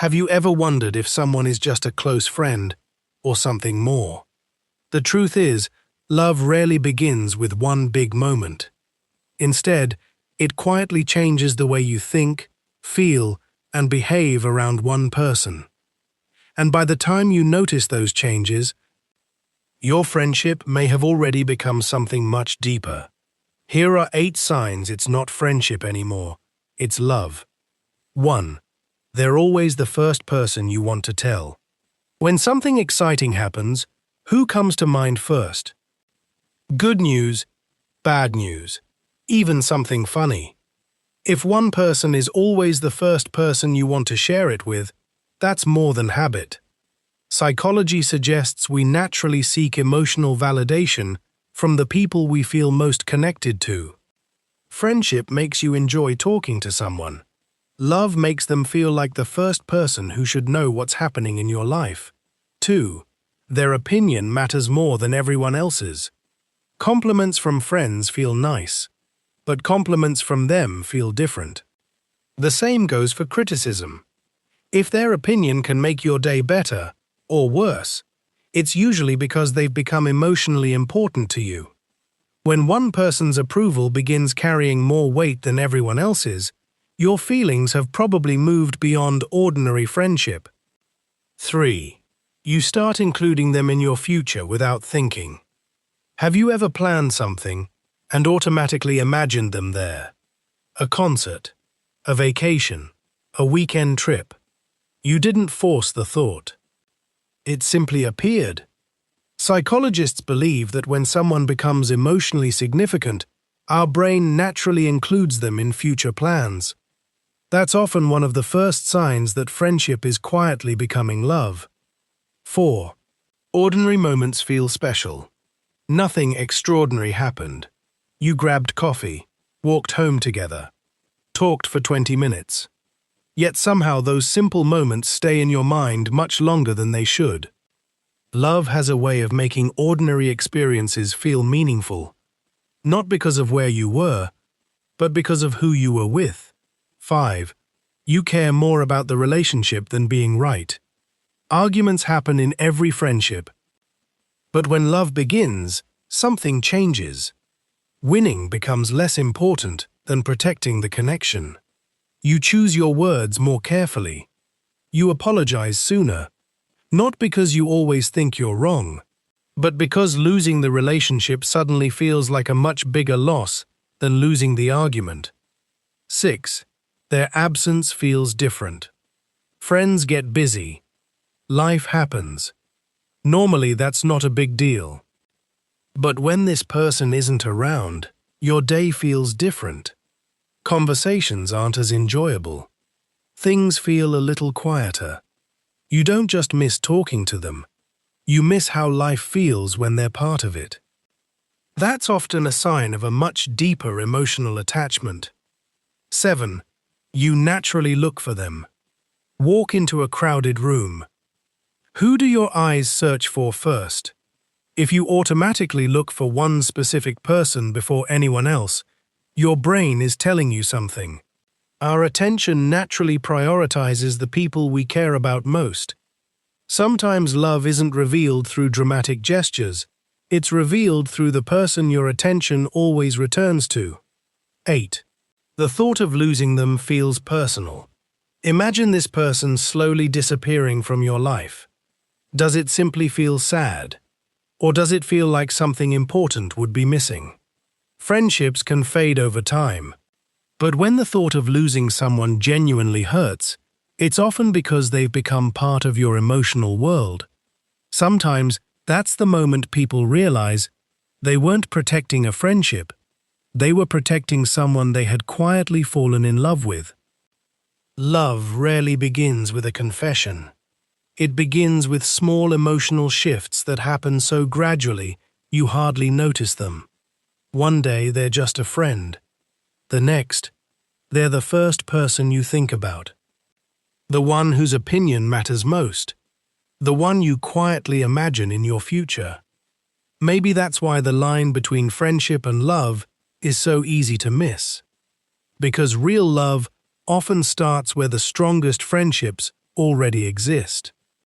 Have you ever wondered if someone is just a close friend or something more? The truth is, love rarely begins with one big moment. Instead, it quietly changes the way you think, feel, and behave around one person. And by the time you notice those changes, your friendship may have already become something much deeper. Here are 8 signs it's not friendship anymore, it's love. 1. They're always the first person you want to tell. When something exciting happens, who comes to mind first? Good news, bad news, even something funny. If one person is always the first person you want to share it with, that's more than habit. Psychology suggests we naturally seek emotional validation from the people we feel most connected to. Friendship makes you enjoy talking to someone. Love makes them feel like the first person who should know what's happening in your life. 2. Their opinion matters more than everyone else's. Compliments from friends feel nice, but compliments from them feel different. The same goes for criticism. If their opinion can make your day better, or worse, it's usually because they've become emotionally important to you. When one person's approval begins carrying more weight than everyone else's, your feelings have probably moved beyond ordinary friendship. 3. You start including them in your future without thinking. Have you ever planned something and automatically imagined them there? A concert, a vacation, a weekend trip. You didn't force the thought. It simply appeared. Psychologists believe that when someone becomes emotionally significant, our brain naturally includes them in future plans. That's often one of the first signs that friendship is quietly becoming love. 4. Ordinary moments feel special. Nothing extraordinary happened. You grabbed coffee, walked home together, talked for 20 minutes. Yet somehow those simple moments stay in your mind much longer than they should. Love has a way of making ordinary experiences feel meaningful, not because of where you were, but because of who you were with. 5. You care more about the relationship than being right. Arguments happen in every friendship. But when love begins, something changes. Winning becomes less important than protecting the connection. You choose your words more carefully. You apologize sooner, not because you always think you're wrong, but because losing the relationship suddenly feels like a much bigger loss than losing the argument. 6. Their absence feels different. Friends get busy. Life happens. Normally, that's not a big deal. But when this person isn't around, your day feels different. Conversations aren't as enjoyable. Things feel a little quieter. You don't just miss talking to them. You miss how life feels when they're part of it. That's often a sign of a much deeper emotional attachment. 7. You naturally look for them. Walk into a crowded room. Who do your eyes search for first? If you automatically look for one specific person before anyone else, your brain is telling you something. Our attention naturally prioritizes the people we care about most. Sometimes love isn't revealed through dramatic gestures. It's revealed through the person your attention always returns to. 8. The thought of losing them feels personal. Imagine this person slowly disappearing from your life. Does it simply feel sad? Or does it feel like something important would be missing? Friendships can fade over time, but when the thought of losing someone genuinely hurts, it's often because they've become part of your emotional world. Sometimes that's the moment people realize they weren't protecting a friendship, they were protecting someone they had quietly fallen in love with. Love rarely begins with a confession. It begins with small emotional shifts that happen so gradually you hardly notice them. One day they're just a friend. The next, they're the first person you think about. The one whose opinion matters most. The one you quietly imagine in your future. Maybe that's why the line between friendship and love is so easy to miss. Because real love often starts where the strongest friendships already exist.